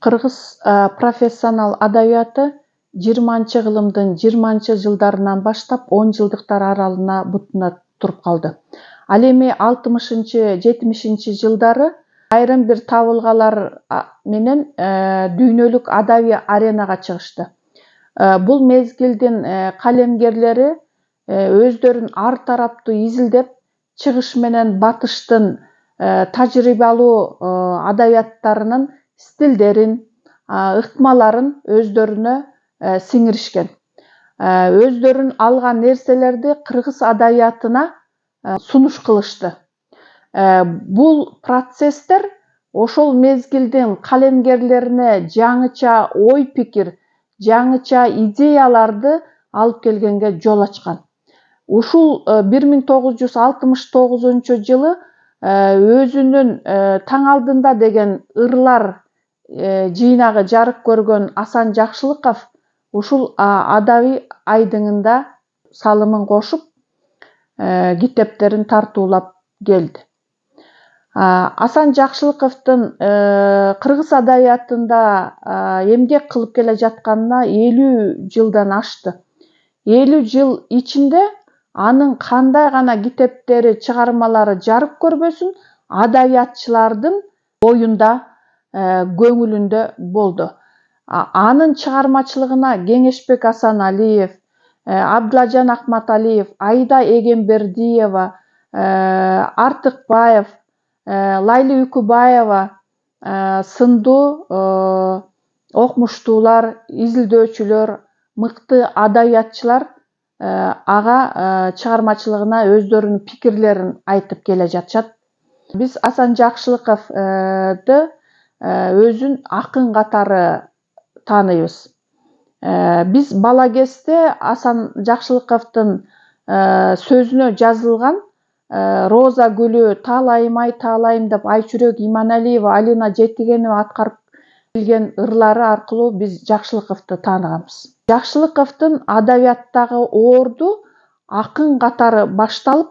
Кыргыз профессионал адабияты 20-кылымдын 20-жылдарынан баштап 10 жылдыктар аралыгына бутуна туруп калды. Ал эми 60-70 жылдары айрым бир табылгалар менен дүйнөлүк адабий аренага чыгышты. Бул мезгилдин калемгерлери өздөрүн ар тараптуу изилдеп, чыгыш менен батыштын тажрыйбалуу адабияттарынын стилдерин, ыкмаларын өздөрүнө сиңиришкен. Өздөрүн алган нерселерди кыргыз адабиятына сунуш кылышты. Бул процесстер ошол мезгилдин калемгерлерине жаңыча ой пикир, жаңыча идеяларды алып келгенге жол ачкан. Ушул 1969 жылы өзүнүн таң алдында деген ырлар жыйнагы жарык көргөн Асан Жакшылыков ушул адабий айдыңында салымын кошуп, китептерин тартуулап келди. Асан Жакшылыковдун кыргыз адабиятында эмгек кылып келе жатканына 50 жылдан ашты. 50 жыл ичинде анын кандай гана китептери, чыгармалары жарык көрбөсүн, адабиятчылардын оюнда, көңүлүндө болду. Анын чыгармачылыгына Кеңешбек Асаналиев, Абдыложан Акматалиев, Айда Эгембердиева, Артыкбаев, Лайли Үкүбаева сындуу окумуштуулар, изилдөөчүлөр, мыкты адабиятчылар ага чыгармачылыгына өздөрүнүн пикирлерин айтып келе жатышат. Биз Асан Жакшылыковду өзүн акын катары тааныйбыз. Биз бала кезде Асан Жакшылыковдун сөзүнө жазылган Роза гүлү, Таалайым ай таалайым деп Айчүрөк Иманалиева, Алина Жетигенова аткарып келген ырлары аркылуу биз Жакшылыковду тааныганбыз. Жакшылыковдун адабияттагы орду акын катары башталып,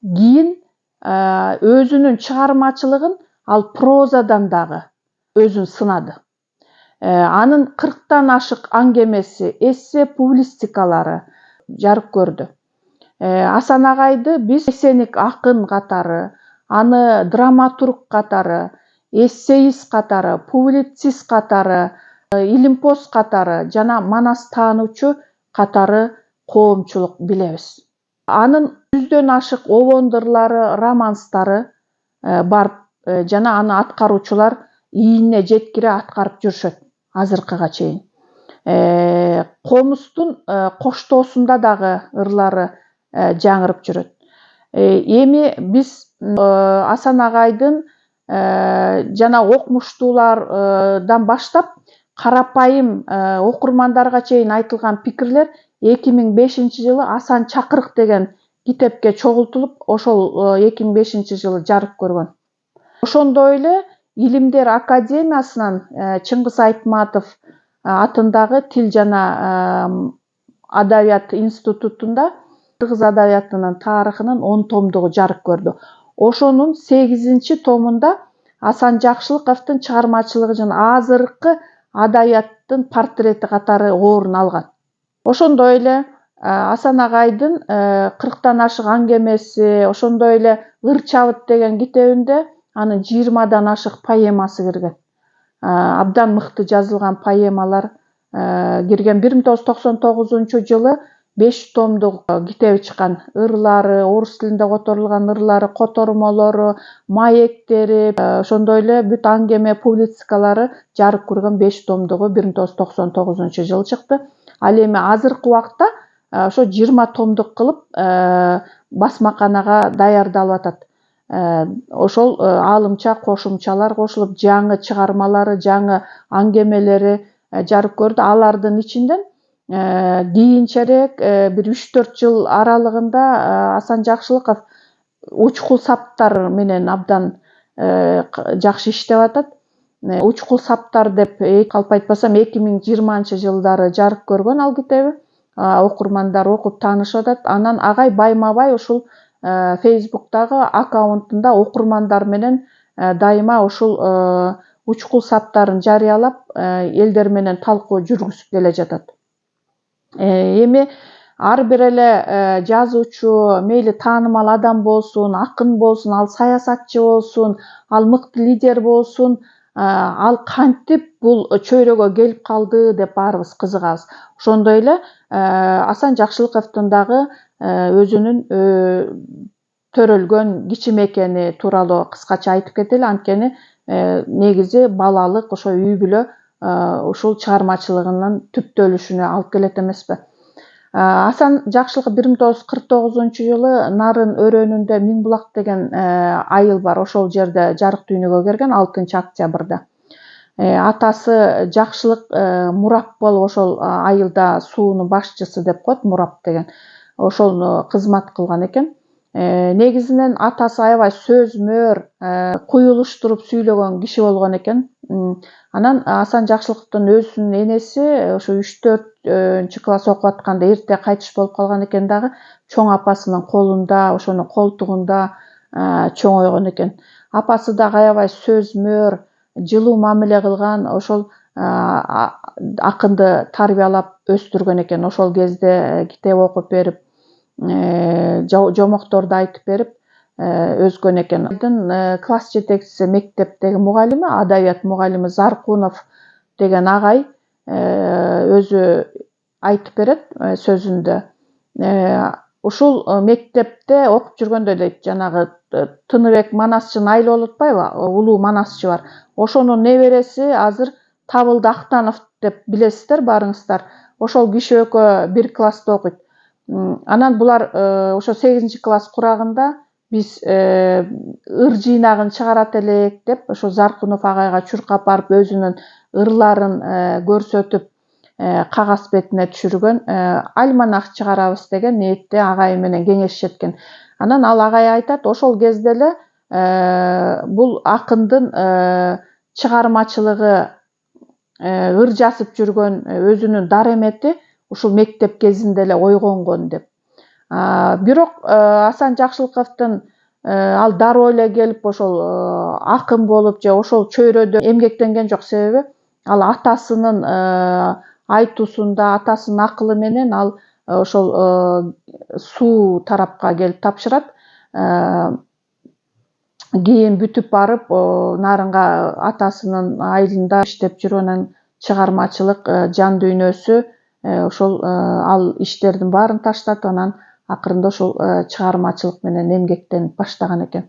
кийин өзүнүн чыгармачылыгын ал прозадан дагы өзүн сынады. Анын 40тан ашык аңгемеси, эссе публистикалары жарык көрдү. Асан агайды биз эссеник акын катары, аны драматург катары, эссеист катары, публицист катары, илимпоз катары жана манас таануучу катары коомчулук билебиз. Анын 100дөн ашык обондурлары, романстары бар жана аны аткаруучулар ийине жеткире аткарып жүрүшөт азыркыга чейин. Комустун коштоосунда дагы ырлары жаңырып жүрөт. Эми биз Асан агайдын жана окумуштуулардан баштап карапайым окурмандарга чейин айтылган пикирлер 2005 жылы Асан Чакырык деген китепке чогултулуп, ошол 2005 жылы жарык көргөн. Ошондой эле Илимдер академиясынан Чыңгыз Айтматов атындагы Тил жана адабият институтунда кыргыз адабиятынын тарыхынын 10 томдугу жарык көрдү. Ошонун 8-томунда Асан Жакшылыковдун чыгармачылыгы жана азыркы адабияттын портрети катары орун алган. Ошондой эле Асан агайдын 40тан ашык аңгемеси, ошондой эле Ыр чабыт деген китебинде анын 20дан ашык поэмасы кирген. Абдан мыкты жазылган поэмалар кирген. 1999 жылы 5 томдук китеби чыккан. Ырлары, орус тилинде которулган ырлары, котормолору, маектери, ошондой эле бүт аңгеме публицикалары жарык көргөн 5 томдугу 1999 жылы чыкты. Ал эми азыркы убакта ошо 20 томдук кылып басмаканага даярдалып атат. Ошол аалымча кошумчалар кошулуп, жаңы чыгармалары, жаңы аңгемелери жарык көрдү. Алардын ичинден кийинчерээк бир 3-4 жыл аралыгында Асан Жакшылыков учкул саптар менен абдан жакшы иштеп атат. Учкул саптар деп калп айтпасам 2020 жылдары жарык көргөн ал китеби. Окурмандар окуп таанышып атат. Анан агай байма-бай ушул Facebook'тагы аккаунтунда окурмандар менен дайыма ушул учкул саптарын жарыялап элдер менен талкуу жүргүзүп келе жатат. Эми ар бир эле жазуучу, мейли таанымал адам болсун, акын болсун, ал саясатчы болсун, ал мыкты лидер болсун, ал кантип бул чөйрөгө келип калды деп баарыбыз кызыгабыз. Ошондой эле Асан Жакшылыковдун дагы өзүнүн төрөлгөн кичим экени тууралуу кыскача айтып кетели. Анткени негизи балалык ошо үй бүлө ушул чыгармачылыгынын түптөлүшүнө алып келет эмеспи. Асан Жакшылыков 1949-жылы Нарын өрөөнүндө Миңбулак деген айыл бар. Ошол жерде жарык дүйнөгө келген 6-октябрда. Атасы Жакшылык Мурап болуп ошол айылда суунун башчысы деп коет, Мурап деген. Ошол кызмат кылган экен. Негизинен атасы аябай сөзмөр, куюлуштуруп сүйлөгөн киши болгон экен. Анан Асан Жакшылыковдун өзүнүн энеси ошо 3-4 класс окуп атканда эрте кайтыш болуп калган экен дагы, чоң апасынын колунда, ошонун колтугунда чоңойгон экен. Апасы дагы аябай сөзмөр, жылуу мамиле кылган, ошол акынды тарбиялап өстүргөн экен. Ошол кезде китеп окуп берип, жомокторду айтып берип өскөн экен. Класс жетекчиси, мектептеги мугалими, адабият мугалими Заркунов деген агай өзү айтып берет сөзүндө. Ушул мектепте окуп жүргөндө дейт, жанагы Тыныбек Манасчынын айылы болуп атпайбы? Улуу Манасчы бар. Ошонун небереси азыр Табылды Актанов деп билесиздер баарыңыздар. Ошол киши экөө бир класста окуйт. Анан булар ошо 8-класс курагында биз ыр жыйнагын чыгарат элек деп ошо Заркунов агайга чуркап барып өзүнүн ырларын көрсөтүп кагаз бетине түшүргөн, альманах чыгарабыз деген ниетте агай менен кеңешишет экен. Анан ал агай айтат, ошол кезде эле бул акындын чыгармачылыгы, ыр жазып жүргөн өзүнүн даремети ушул мектеп кезинде эле ойгонгон деп. Бирок Асан Жакшылыковдун ал дароо эле келип ошол акын болуп же ошол чөйрөдө эмгектенген жок. Себеби ал атасынын айтуусунда, атасынын акылы менен ал ошол суу тарапка келип тапшырат. Кийин бүтүп барып Нарынга атасынын айылында иштеп жүрүп, анан чыгармачылык жан дүйнөсү ошол ал иштердин баарын таштап, анан акырында ошол чыгармачылык менен эмгектенип баштаган экен.